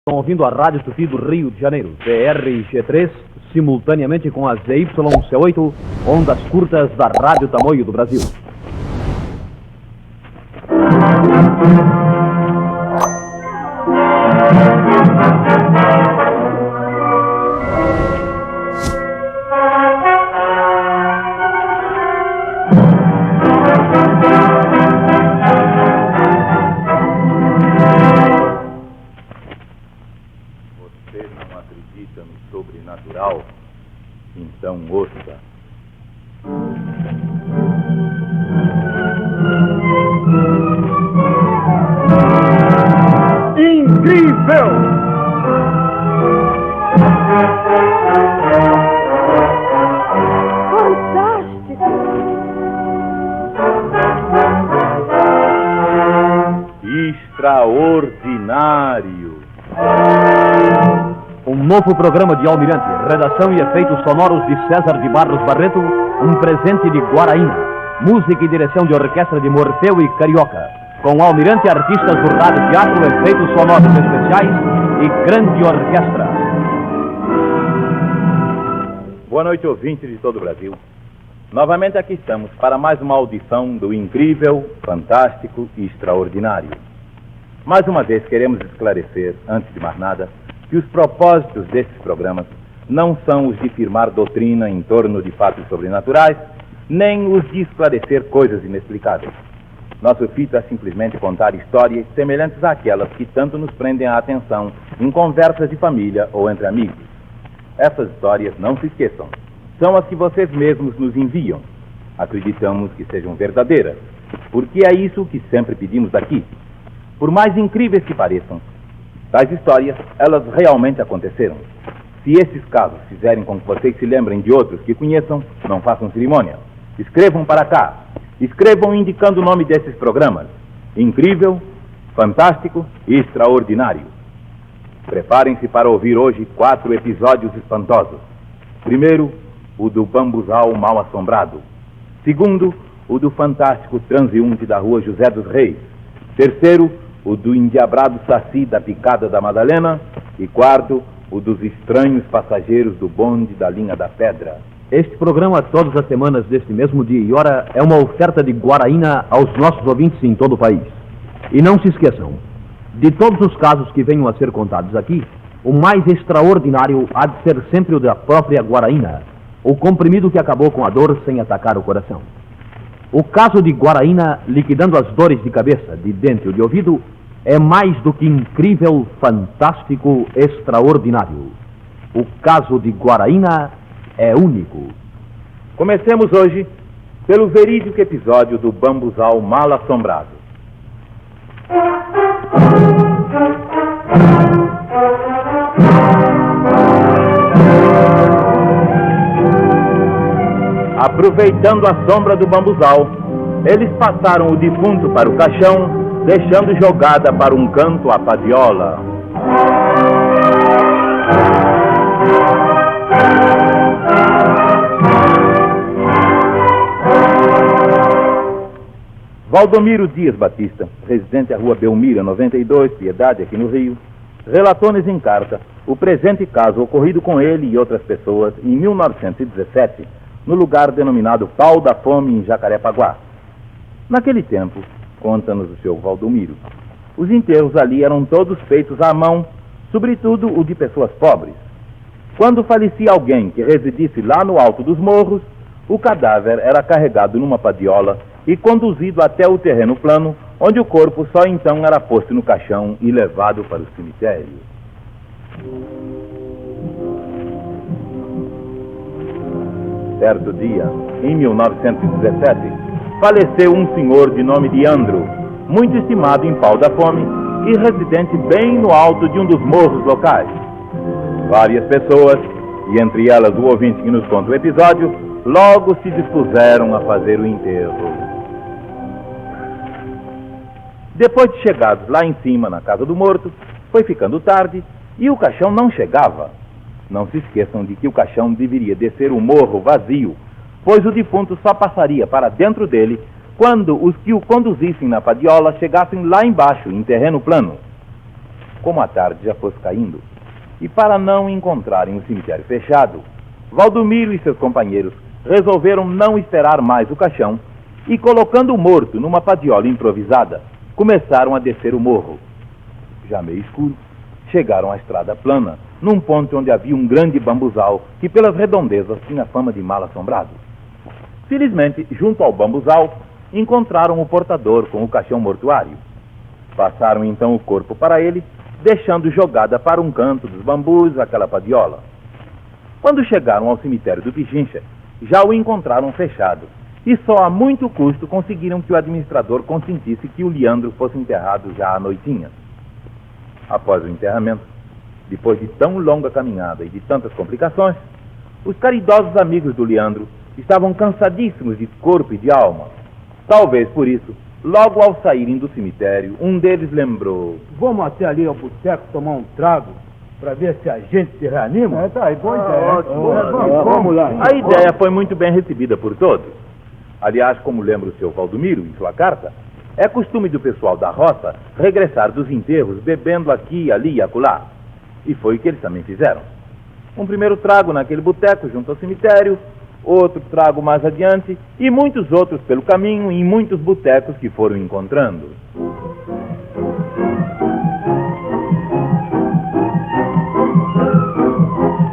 Estão ouvindo a Rádio Tupi do Rio de Janeiro, TRG3, simultaneamente com a ZYC8, ondas curtas da Rádio Tamoio do Brasil. Você não acredita no sobrenatural? Então ouça. Incrível! Fantástico! Extraordinário! Um novo programa de Almirante, redação e efeitos sonoros de César de Barros Barreto, um presente de Guaraína, música e direção de orquestra de Morfeu e Carioca, com Almirante, artistas do rádio teatro, efeitos sonoros especiais e grande orquestra. Boa noite, ouvintes de todo o Brasil. Novamente aqui estamos para mais uma audição do incrível, fantástico e extraordinário. Mais uma vez queremos esclarecer, antes de mais nada, que os propósitos desses programas não são os de firmar doutrina em torno de fatos sobrenaturais, nem os de esclarecer coisas inexplicáveis. Nosso fito é simplesmente contar histórias semelhantes àquelas que tanto nos prendem a atenção em conversas de família ou entre amigos. Essas histórias, não se esqueçam, são as que vocês mesmos nos enviam. Acreditamos que sejam verdadeiras, porque é isso que sempre pedimos daqui. Por mais incríveis que pareçam, tais histórias, elas realmente aconteceram. Se esses casos fizerem com que vocês se lembrem de outros que conheçam, não façam cerimônia. Escrevam para cá. Escrevam indicando o nome desses programas: Incrível, Fantástico e Extraordinário. Preparem-se para ouvir hoje 4 episódios espantosos. Primeiro, o do bambuzal mal assombrado. Segundo, o do fantástico transeunte da rua José dos Reis. Terceiro, o do endiabrado saci da picada da Madalena. E quarto, o dos estranhos passageiros do bonde da linha da pedra. Este programa, todas as semanas deste mesmo dia e hora, é uma oferta de Guaraína aos nossos ouvintes em todo o país. E não se esqueçam, de todos os casos que venham a ser contados aqui, o mais extraordinário há de ser sempre o da própria Guaraína, o comprimido que acabou com a dor sem atacar o coração. O caso de Guaraína, liquidando as dores de cabeça, de dente ou de ouvido, é mais do que incrível, fantástico, extraordinário. O caso de Guaraína é único. Comecemos hoje pelo verídico episódio do bambuzal mal assombrado. Aproveitando a sombra do bambuzal, eles passaram o defunto para o caixão, deixando jogada para um canto a padiola. Valdomiro Dias Batista, residente à rua Belmira 92, Piedade, aqui no Rio, relatou-nos em carta o presente caso ocorrido com ele e outras pessoas em 1917, no lugar denominado Pau da Fome, em Jacarepaguá. Naquele tempo, conta-nos o seu Valdomiro, os enterros ali eram todos feitos à mão, sobretudo o de pessoas pobres. Quando falecia alguém que residisse lá no alto dos morros, o cadáver era carregado numa padiola e conduzido até o terreno plano, onde o corpo só então era posto no caixão e levado para o cemitério. Certo dia, em 1917, faleceu um senhor de nome de Andro, muito estimado em Pau da Fome e residente bem no alto de um dos morros locais. Várias pessoas, e entre elas o ouvinte que nos conta o episódio, logo se dispuseram a fazer o enterro. Depois de chegados lá em cima, na casa do morto, foi ficando tarde e o caixão não chegava. Não se esqueçam de que o caixão deveria descer o morro vazio, pois o defunto só passaria para dentro dele quando os que o conduzissem na padiola chegassem lá embaixo, em terreno plano. como a tarde já fosse caindo, e para não encontrarem o cemitério fechado, Valdomiro e seus companheiros resolveram não esperar mais o caixão e, colocando o morto numa padiola improvisada, começaram a descer o morro. Já meio escuro, chegaram à estrada plana, num ponto onde havia um grande bambuzal que pelas redondezas tinha fama de mal assombrado. Felizmente, junto ao bambuzal, encontraram o portador com o caixão mortuário. Passaram então o corpo para ele, deixando jogada para um canto dos bambus aquela padiola. Quando chegaram ao cemitério do Pichincha, já o encontraram fechado, e só a muito custo conseguiram que o administrador consentisse que o Leandro fosse enterrado já à noitinha. Após o enterramento, depois de tão longa caminhada e de tantas complicações, os caridosos amigos do Leandro estavam cansadíssimos de corpo e de alma. Talvez por isso, logo ao saírem do cemitério, um deles lembrou: vamos até ali ao boteco tomar um trago, para ver se a gente se reanima? Tá aí, boa ideia. Ótimo. Vamos lá. A ideia foi muito bem recebida por todos. Aliás, como lembra o seu Valdomiro em sua carta, é costume do pessoal da roça regressar dos enterros bebendo aqui, ali e acolá. E foi o que eles também fizeram. Um primeiro trago naquele boteco junto ao cemitério, outro trago mais adiante e muitos outros pelo caminho em muitos botecos que foram encontrando.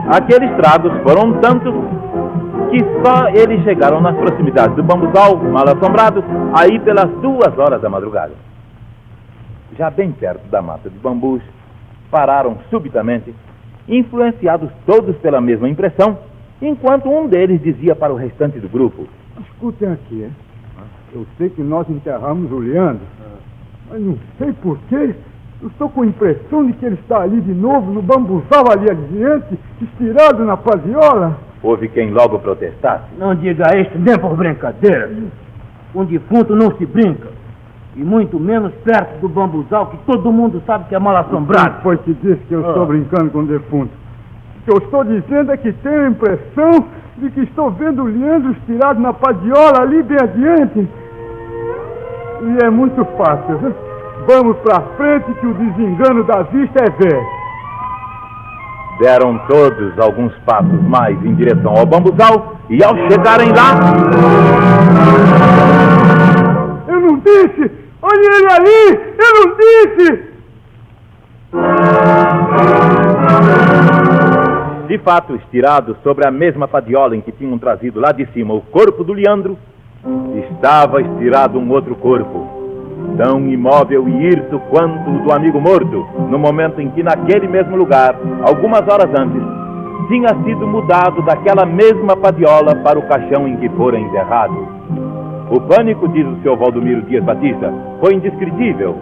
Aqueles tragos foram tantos que só eles chegaram nas proximidades do bambuzal, mal assombrado, aí pelas 2 horas da madrugada. Já bem perto da mata de bambus, pararam subitamente, influenciados todos pela mesma impressão, enquanto um deles dizia para o restante do grupo: escutem aqui, hein? Eu sei que nós enterramos o Leandro, mas não sei porquê. Eu estou com a impressão de que ele está ali de novo, no bambuzal ali adiante, estirado na padiola. Houve quem logo protestasse: não diga isso nem por brincadeira. Com defunto não se brinca. E muito menos perto do bambuzal, que todo mundo sabe que é mal assombrado. Quem foi que disse que eu estou brincando com o defunto? O que eu estou dizendo é que tenho a impressão de que estou vendo o Leandro estirado na padiola ali bem adiante. E é muito fácil, viu? Vamos pra frente que o desengano da vista é ver. Deram todos alguns passos mais em direção ao bambuzal e ao chegarem lá... Eu não disse! Olha ele ali! Eu não disse! De fato, estirado sobre a mesma padiola em que tinham trazido lá de cima o corpo do Leandro, estava estirado um outro corpo, tão imóvel e hirto quanto o do amigo morto, no momento em que naquele mesmo lugar, algumas horas antes, tinha sido mudado daquela mesma padiola para o caixão em que fora enterrado. O pânico, diz o seu Valdomiro Dias Batista, foi indescritível.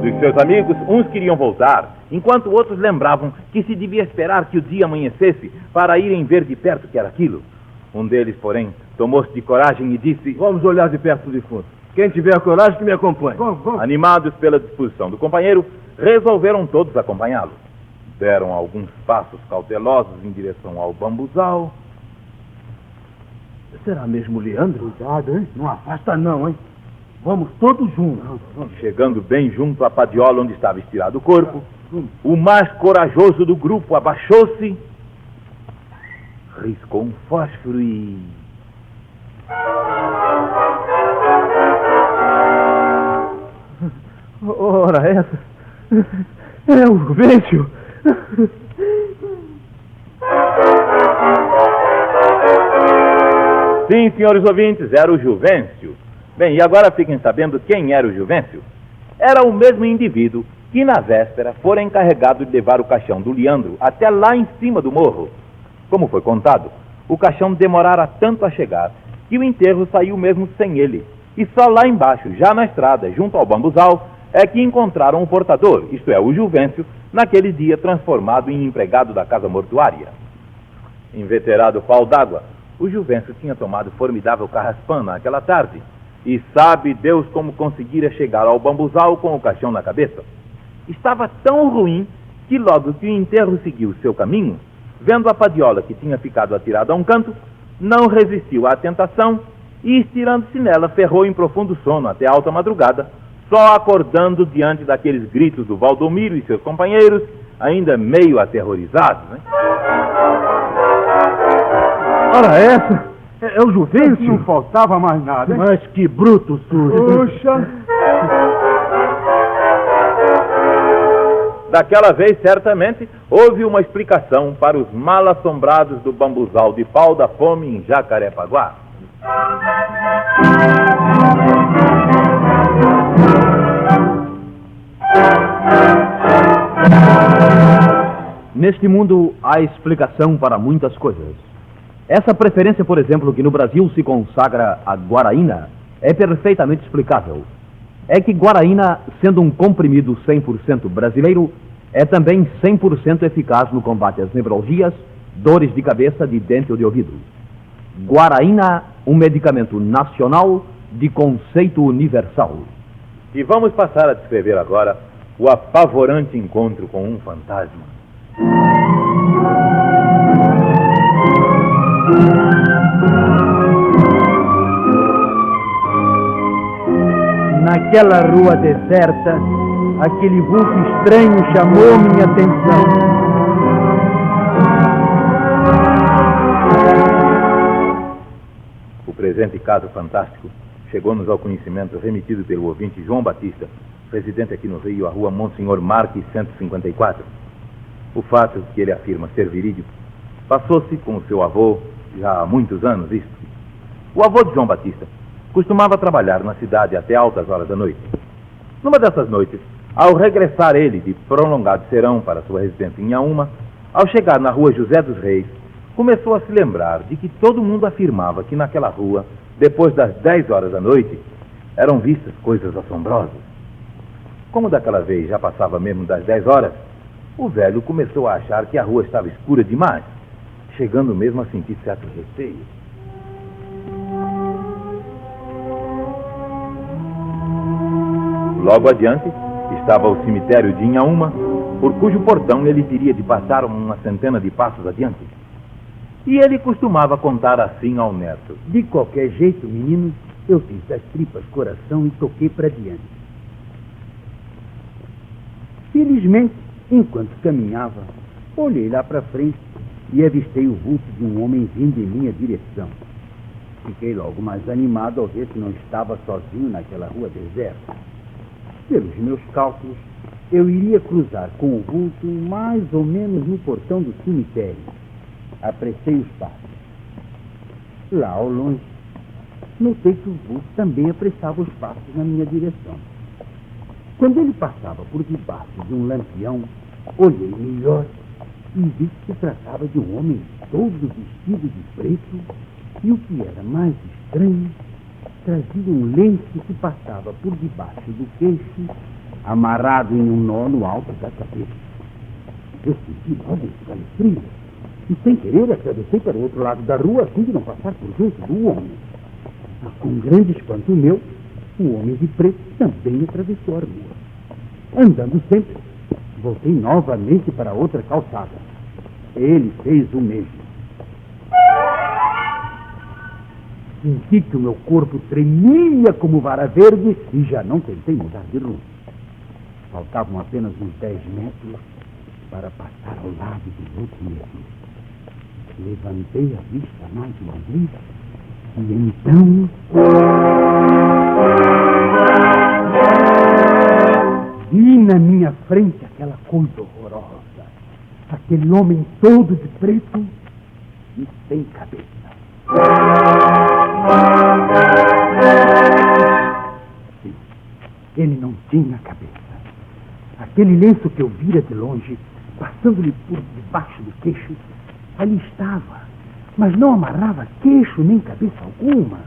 Dos seus amigos, uns queriam voltar, enquanto outros lembravam que se devia esperar que o dia amanhecesse para irem ver de perto o que era aquilo. Um deles, porém, tomou-se de coragem e disse: vamos olhar de perto o defunto. Quem tiver coragem que me acompanhe. Vamos. Animados pela disposição do companheiro, resolveram todos acompanhá-lo. Deram alguns passos cautelosos em direção ao bambuzal. Será mesmo o Leandro? Cuidado, hein? Não afasta não, hein? Vamos todos juntos. Chegando bem junto à padiola onde estava estirado o corpo, o mais corajoso do grupo abaixou-se, riscou um fósforo e... Ora, essa... é o Vêncio. Sim, senhores ouvintes, era o Juvencio. Bem, e agora fiquem sabendo quem era o Juvencio. Era o mesmo indivíduo que na véspera fora encarregado de levar o caixão do Leandro até lá em cima do morro. Como foi contado, o caixão demorara tanto a chegar que o enterro saiu mesmo sem ele. E só lá embaixo, já na estrada, junto ao bambuzal, é que encontraram o portador, isto é, o Juvencio, naquele dia transformado em empregado da casa mortuária. Inveterado pau d'água, o Juvencio tinha tomado formidável carraspana naquela tarde, e sabe Deus como conseguira chegar ao bambuzal com o caixão na cabeça. Estava tão ruim que logo que o enterro seguiu seu caminho, vendo a padiola que tinha ficado atirada a um canto, não resistiu à tentação e, estirando-se nela, ferrou em profundo sono até alta madrugada, só acordando diante daqueles gritos do Valdomiro e seus companheiros, ainda meio aterrorizados, né? Ora, essa é o Juvencio. Não faltava mais nada, hein? Mas que bruto sujo. Puxa. Daquela vez, certamente, houve uma explicação para os mal assombrados do bambuzal de pau da fome em Jacarepaguá. Neste mundo há explicação para muitas coisas. Essa preferência, por exemplo, que no Brasil se consagra a guaraína, é perfeitamente explicável. É que guaraína, sendo um comprimido 100% brasileiro, é também 100% eficaz no combate às nevralgias, dores de cabeça, de dente ou de ouvido. Guaraína, um medicamento nacional de conceito universal. E vamos passar a descrever agora o apavorante encontro com um fantasma. Naquela rua deserta, aquele vulto estranho chamou minha atenção. O presente caso fantástico chegou-nos ao conhecimento remetido pelo ouvinte João Batista, residente aqui no Rio, a rua Monsenhor Marques, 154. O fato que ele afirma ser verídico passou-se com o seu avô já há muitos anos, isto. O avô de João Batista costumava trabalhar na cidade até altas horas da noite. Numa dessas noites, ao regressar ele de prolongado serão para sua residência em Inhaúma, ao chegar na rua José dos Reis, começou a se lembrar de que todo mundo afirmava que naquela rua, depois das 10 horas da noite, eram vistas coisas assombrosas. Como daquela vez já passava mesmo das 10 horas, o velho começou a achar que a rua estava escura demais, chegando mesmo a sentir certo receio. Logo adiante estava o cemitério de Inhaúma, por cujo portão ele teria de passar uma centena de passos adiante. E ele costumava contar assim ao neto: De qualquer jeito, menino, eu fiz das tripas coração e toquei para diante. Felizmente, enquanto caminhava, olhei lá para frente e avistei o vulto de um homem vindo em minha direção. Fiquei logo mais animado ao ver que não estava sozinho naquela rua deserta. Pelos meus cálculos, eu iria cruzar com o vulto mais ou menos no portão do cemitério. Apressei os passos. Lá ao longe, notei que o vulto também apressava os passos na minha direção. Quando ele passava por debaixo de um lampião, olhei melhor e vi que se tratava de um homem todo vestido de preto e, o que era mais estranho, trazia um lenço que passava por debaixo do queixo, amarrado em um nó no alto da cabeça. Eu senti logo um calefrio e, sem querer, atravessei para o outro lado da rua a fim de não passar por junto do homem. Mas, com grande espanto meu, o homem de preto também atravessou a rua. Andando sempre, voltei novamente para outra calçada. Ele fez o mesmo. Senti que o meu corpo tremia como vara verde e já não tentei mudar de rumo. Faltavam apenas uns 10 metros para passar ao lado do outro mesmo. Levantei a vista mais uma vez e então... vi na minha frente aquela coisa horrorosa. Aquele homem todo de preto e sem cabeça. Sim, ele não tinha cabeça. Aquele lenço que eu vira de longe, passando-lhe por debaixo do queixo, ali estava, mas não amarrava queixo nem cabeça alguma.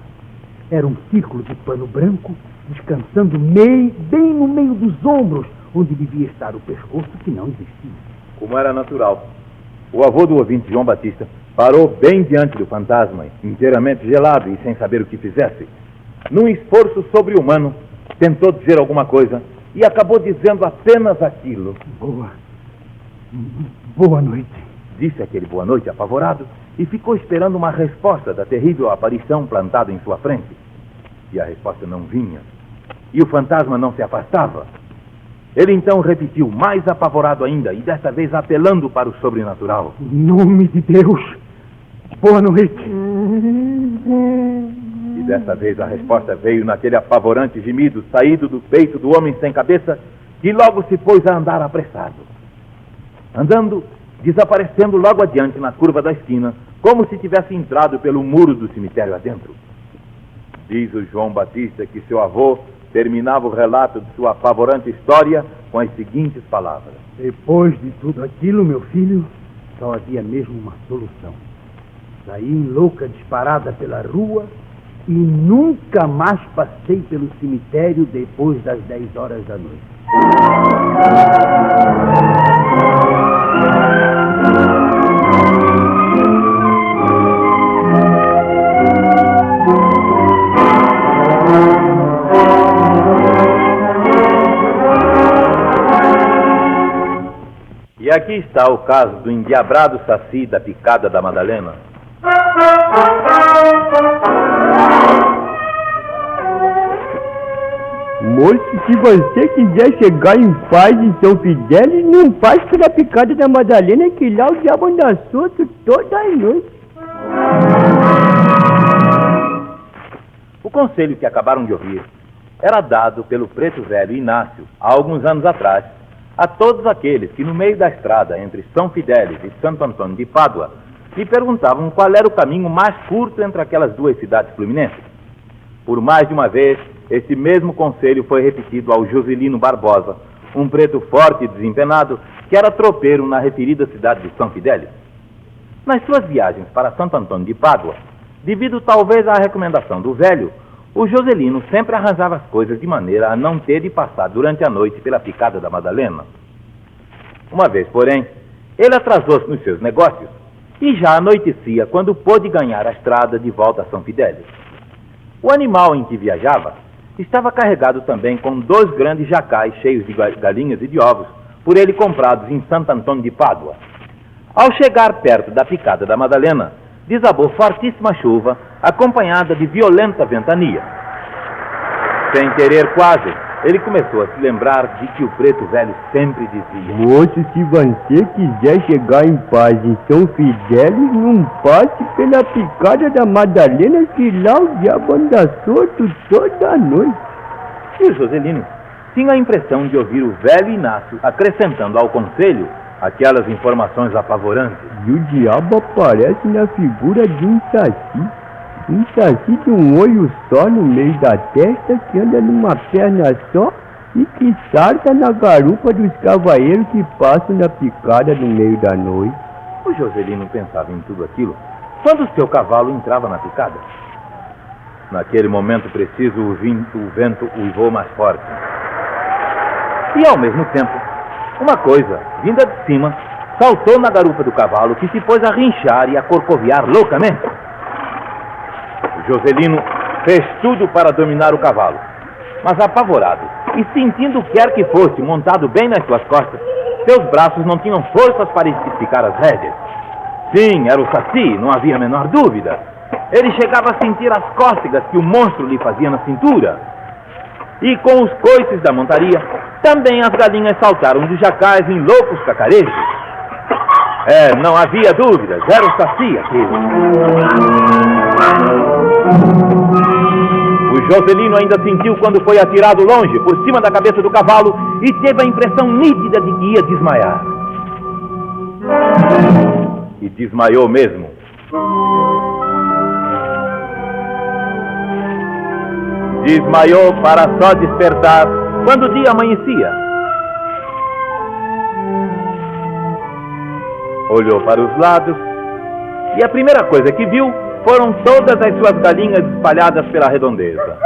Era um círculo de pano branco, descansando bem no meio dos ombros, onde devia estar o pescoço, que não existia. Como era natural, o avô do ouvinte, João Batista, parou bem diante do fantasma, inteiramente gelado e sem saber o que fizesse. Num esforço sobre-humano, tentou dizer alguma coisa e acabou dizendo apenas aquilo. Boa noite. Disse aquele boa noite apavorado e ficou esperando uma resposta da terrível aparição plantada em sua frente. E a resposta não vinha. e o fantasma não se afastava. Ele então repetiu, mais apavorado ainda, e desta vez apelando para o sobrenatural. Em nome de Deus, boa noite. E desta vez a resposta veio naquele apavorante gemido saído do peito do homem sem cabeça, que logo se pôs a andar apressado. Andando, desaparecendo logo adiante na curva da esquina, como se tivesse entrado pelo muro do cemitério adentro. Diz o João Batista que seu avô terminava o relato de sua apavorante história com as seguintes palavras. Depois de tudo aquilo, meu filho, só havia mesmo uma solução. Saí em louca disparada pela rua e nunca mais passei pelo cemitério depois das 10 horas da noite. E aqui está o caso do endiabrado Saci da Picada da Madalena. Moço, se você quiser chegar em paz em São Fidélis, não passe pela Picada da Madalena, que lá o diabo anda solto toda a noite. O conselho que acabaram de ouvir era dado pelo preto velho Inácio, há alguns anos atrás, a todos aqueles que no meio da estrada entre São Fidélis e Santo Antônio de Pádua lhe perguntavam qual era o caminho mais curto entre aquelas duas cidades fluminenses. Por mais de uma vez, esse mesmo conselho foi repetido ao Joselino Barbosa, um preto forte e desempenado que era tropeiro na referida cidade de São Fidélis. Nas suas viagens para Santo Antônio de Pádua, devido talvez à recomendação do velho, o Joselino sempre arranjava as coisas de maneira a não ter de passar durante a noite pela Picada da Madalena. Uma vez, porém, ele atrasou-se nos seus negócios e já anoitecia quando pôde ganhar a estrada de volta a São Fidélis. O animal em que viajava estava carregado também com 2 grandes jacais cheios de galinhas e de ovos, por ele comprados em Santo Antônio de Pádua. Ao chegar perto da Picada da Madalena, desabou fortíssima chuva, acompanhada de violenta ventania. Sem querer quase, ele começou a se lembrar de que o preto velho sempre dizia: Moço, se você quiser chegar em paz em São Fidélis, não passe pela Picada da Madalena, que lá o diabo anda solto toda a noite. E o Joselino tinha a impressão de ouvir o velho Inácio acrescentando ao conselho aquelas informações apavorantes. E o diabo aparece na figura de um saci de um olho só no meio da testa, que anda numa perna só e que salta na garupa dos cavaleiros que passam na picada no meio da noite. O Joselino pensava em tudo aquilo quando seu cavalo entrava na picada. Naquele momento preciso, o vento uivou mais forte. E ao mesmo tempo, uma coisa, vinda de cima, saltou na garupa do cavalo, que se pôs a rinchar e a corcoviar loucamente. O Joselino fez tudo para dominar o cavalo, mas apavorado e sentindo quer que fosse montado bem nas suas costas, seus braços não tinham forças para esticar as rédeas. Sim, era o Saci, não havia a menor dúvida. Ele chegava a sentir as cócegas que o monstro lhe fazia na cintura. E com os coices da montaria, também as galinhas saltaram dos jacais em loucos cacarejos. Não havia dúvidas, era o Saci aquele. O Joselino ainda sentiu quando foi atirado longe, por cima da cabeça do cavalo, e teve a impressão nítida de que ia desmaiar. E desmaiou mesmo. Desmaiou para só despertar quando o dia amanhecia. Olhou para os lados e a primeira coisa que viu foram todas as suas galinhas espalhadas pela redondeza.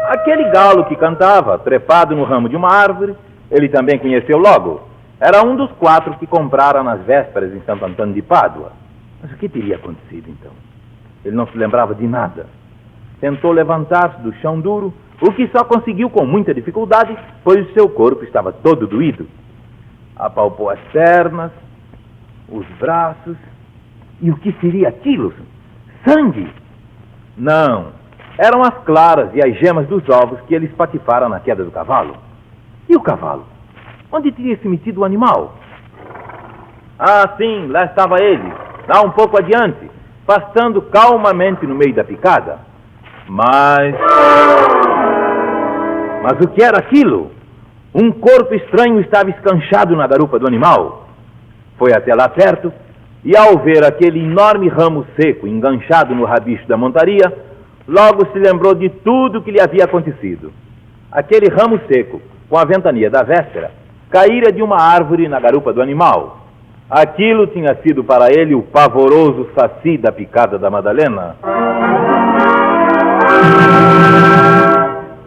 Aquele galo que cantava, trepado no ramo de uma árvore, ele também conheceu logo. Era um dos 4 que comprara nas vésperas em Santo Antônio de Pádua. Mas o que teria acontecido então? Ele não se lembrava de nada. Tentou levantar-se do chão duro, o que só conseguiu com muita dificuldade, pois o seu corpo estava todo doído. Apalpou as pernas, os braços. E o que seria aquilo? Sangue? Não, eram as claras e as gemas dos ovos que ele espatifara na queda do cavalo. E o cavalo? Onde tinha se metido o animal? Ah, sim, lá estava ele, lá um pouco adiante, pastando calmamente no meio da picada. Mas o que era aquilo? Um corpo estranho estava escanchado na garupa do animal. Foi até lá perto e, ao ver aquele enorme ramo seco enganchado no rabicho da montaria, logo se lembrou de tudo o que lhe havia acontecido. Aquele ramo seco, com a ventania da véspera, caíra de uma árvore na garupa do animal. Aquilo tinha sido para ele o pavoroso saci da picada da Madalena.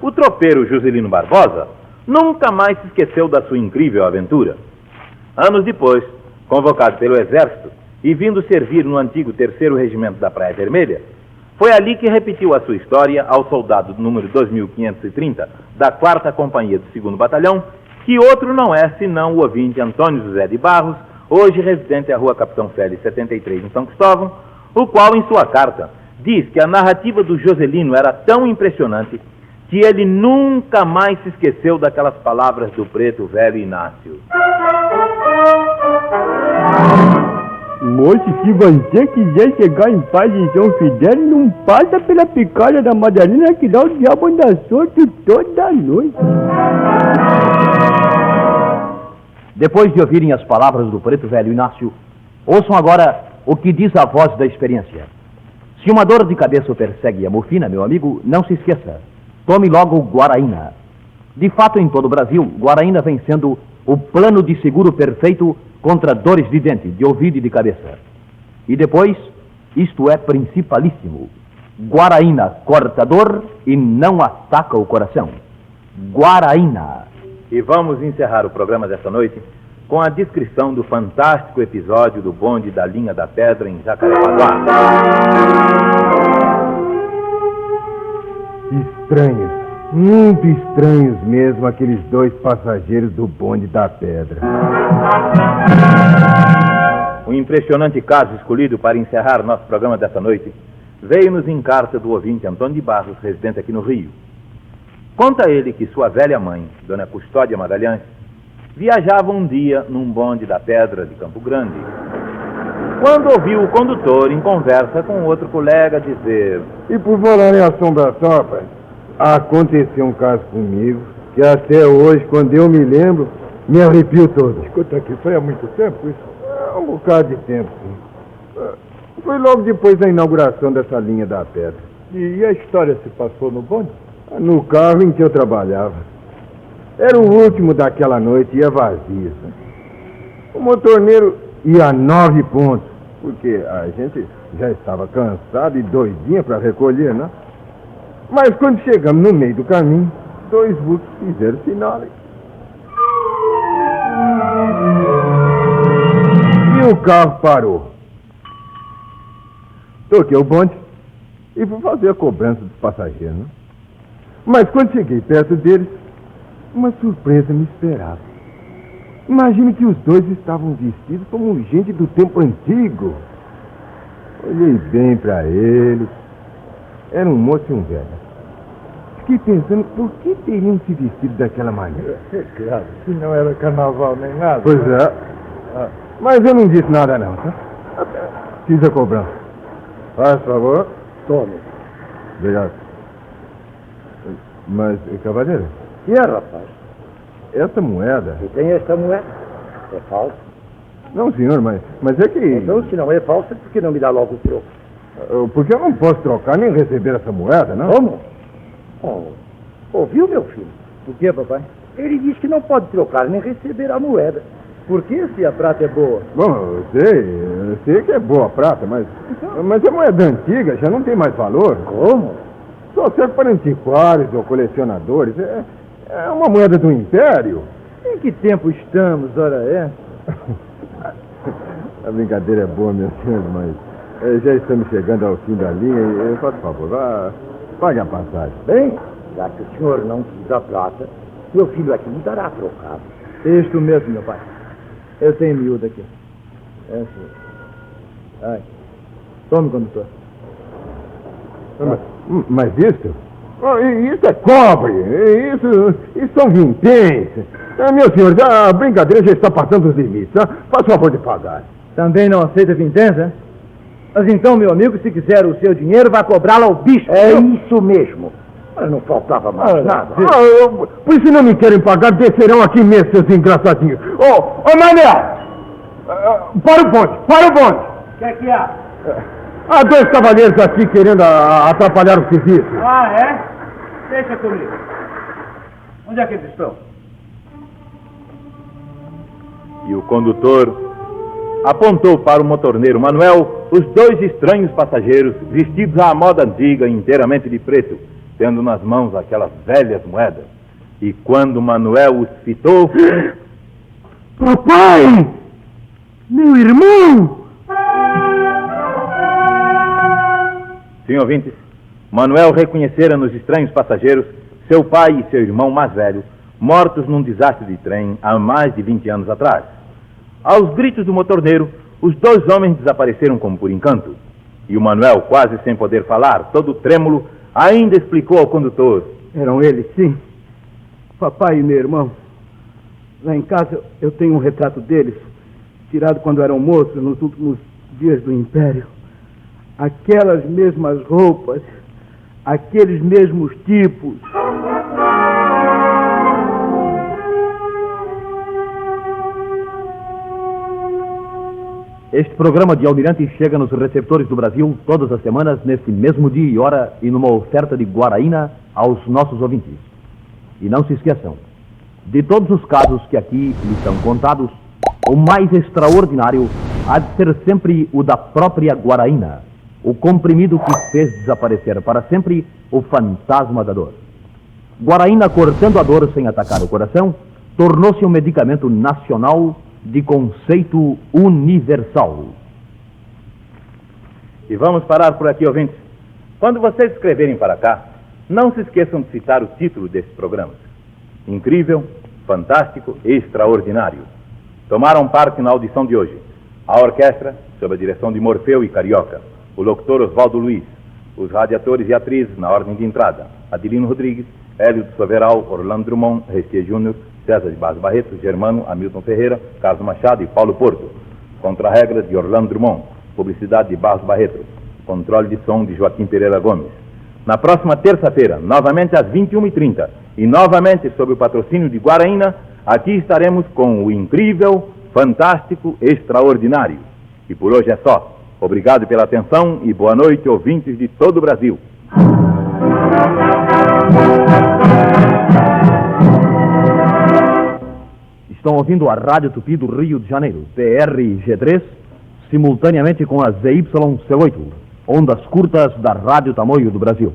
O tropeiro Juscelino Barbosa nunca mais se esqueceu da sua incrível aventura. Anos depois, convocado pelo exército e vindo servir no antigo 3º Regimento da Praia Vermelha, foi ali que repetiu a sua história ao soldado do número 2530 da 4ª Companhia do 2º Batalhão, que outro não é senão o ouvinte Antônio José de Barros, hoje residente à Rua Capitão Félix 73 em São Cristóvão, o qual, em sua carta, diz que a narrativa do Joselino era tão impressionante que ele nunca mais se esqueceu daquelas palavras do preto velho Inácio. Moço, se você quiser chegar em paz em São Fidel, não passa pela picada da Madalena, que dá o diabo anda solto toda noite. Depois de ouvirem as palavras do preto velho Inácio, ouçam agora o que diz a voz da experiência. Se uma dor de cabeça o persegue a morfina, meu amigo, não se esqueça. Tome logo Guaraína. De fato, em todo o Brasil, Guaraína vem sendo o plano de seguro perfeito contra dores de dente, de ouvido e de cabeça. E depois, isto é principalíssimo. Guaraína corta a dor e não ataca o coração. Guaraína. E vamos encerrar o programa desta noite com a descrição do fantástico episódio do bonde da Linha da Pedra em Jacarepaguá. Estranhos, muito estranhos mesmo, aqueles 2 passageiros do bonde da Pedra. O impressionante caso escolhido para encerrar nosso programa desta noite veio-nos em carta do ouvinte Antônio de Barros, residente aqui no Rio. Conta ele que sua velha mãe, Dona Custódia Magalhães, viajava um dia num bonde da Pedra de Campo Grande, quando ouviu o condutor em conversa com outro colega dizer: E por falar em assombração, rapaz, aconteceu um caso comigo que até hoje, quando eu me lembro, me arrepio todo. Escuta aqui, foi há muito tempo isso? Um bocado de tempo, sim. Foi logo depois da inauguração dessa linha da Pedra. E a história se passou no bonde? No carro em que eu trabalhava. Era o último daquela noite, ia vazio. O motorneiro ia a 9 pontos, porque a gente já estava cansado e doidinha para recolher, né? Mas quando chegamos no meio do caminho, 2 vultos fizeram sinal. E o carro parou. Toquei o bonde e fui fazer a cobrança dos passageiros, né? Mas quando cheguei perto deles, uma surpresa me esperava. Imagine que os 2 estavam vestidos como gente do tempo antigo. Olhei bem para eles. Era um moço e um velho. Fiquei pensando por que teriam se vestido daquela maneira. É claro, se não era carnaval nem nada. Pois é. Mas eu não disse nada não, tá? Fiz a cobrança. Faz favor. Tome. Obrigado. Mas, cavaleiro, E é, rapaz? essa moeda... E tem esta moeda? É falsa? Não, senhor, mas é que... Então, se não é falsa, por que não me dá logo o troco? Porque eu não posso trocar nem receber essa moeda, não? Como? Ouviu, meu filho? O que, papai? Ele diz que não pode trocar nem receber a moeda. Por que se a prata é boa? Bom, eu sei que é boa a prata, mas a moeda antiga já não tem mais valor. Como? Só serve para antiquários ou colecionadores. É uma moeda do Império. Em que tempo estamos, ora é? A brincadeira é boa, meu senhor, mas já estamos chegando ao fim da linha e, por favor, vá, pague a passagem. Bem, já que o senhor não quis a prata, meu filho aqui me dará trocado. Isto mesmo, meu pai. Eu tenho miúdo aqui. Ai. Tome, condutor. Mas isso? Isso é cobre. Isso são vinténs. Meu senhor, a brincadeira já está passando os limites. Faça o favor de pagar. Também não aceita vinténs, hein? Mas então, meu amigo, se quiser o seu dinheiro, vai cobrá-lo ao bicho. É isso mesmo. Mas não faltava mais nada. Pois se não me querem pagar, descerão aqui mesmo, seus engraçadinhos. Ô, Manel! Para o bonde! O que há? Há dois cavaleiros aqui querendo atrapalhar o serviço. Ah, é? Deixa comigo. Onde é que eles estão? E o condutor apontou para o motorneiro Manuel os dois estranhos passageiros vestidos à moda antiga, inteiramente de preto, tendo nas mãos aquelas velhas moedas. E quando Manuel os fitou... Papai! Meu irmão! Sim, ouvintes, Manuel reconhecera nos estranhos passageiros seu pai e seu irmão mais velho, mortos num desastre de trem há mais de 20 anos atrás. Aos gritos do motorneiro, os dois homens desapareceram como por encanto. E o Manuel, quase sem poder falar, todo trêmulo, ainda explicou ao condutor. Eram eles, sim. Papai e meu irmão. Lá em casa eu tenho um retrato deles, tirado quando eram moços, nos últimos dias do Império. Aquelas mesmas roupas, aqueles mesmos tipos. Este programa de Almirante chega nos receptores do Brasil todas as semanas, nesse mesmo dia e hora, e numa oferta de Guaraína aos nossos ouvintes. E não se esqueçam, de todos os casos que aqui lhes são contados, o mais extraordinário há de ser sempre o da própria Guaraína, o comprimido que fez desaparecer para sempre o fantasma da dor. Guaraína, cortando a dor sem atacar o coração, tornou-se um medicamento nacional de conceito universal. E vamos parar por aqui, ouvintes. Quando vocês escreverem para cá, não se esqueçam de citar o título desse programa. Incrível, fantástico e extraordinário. Tomaram parte na audição de hoje a orquestra, sob a direção de Morfeu e Carioca, o locutor Oswaldo Luiz, os radiatores e atrizes na ordem de entrada, Adelino Rodrigues, Hélio de Soveral, Orlando Drummond, Restier Júnior, César de Barros Barreto, Germano, Hamilton Ferreira, Carlos Machado e Paulo Porto. Contra-regras de Orlando Drummond, publicidade de Barros Barreto, controle de som de Joaquim Pereira Gomes. Na próxima terça-feira, novamente às 21h30, e novamente sob o patrocínio de Guaraína, aqui estaremos com o incrível, fantástico, extraordinário. E por hoje é só. Obrigado pela atenção e boa noite, ouvintes de todo o Brasil. Estão ouvindo a Rádio Tupi do Rio de Janeiro, PRG3, simultaneamente com a ZYC8, ondas curtas da Rádio Tamoio do Brasil.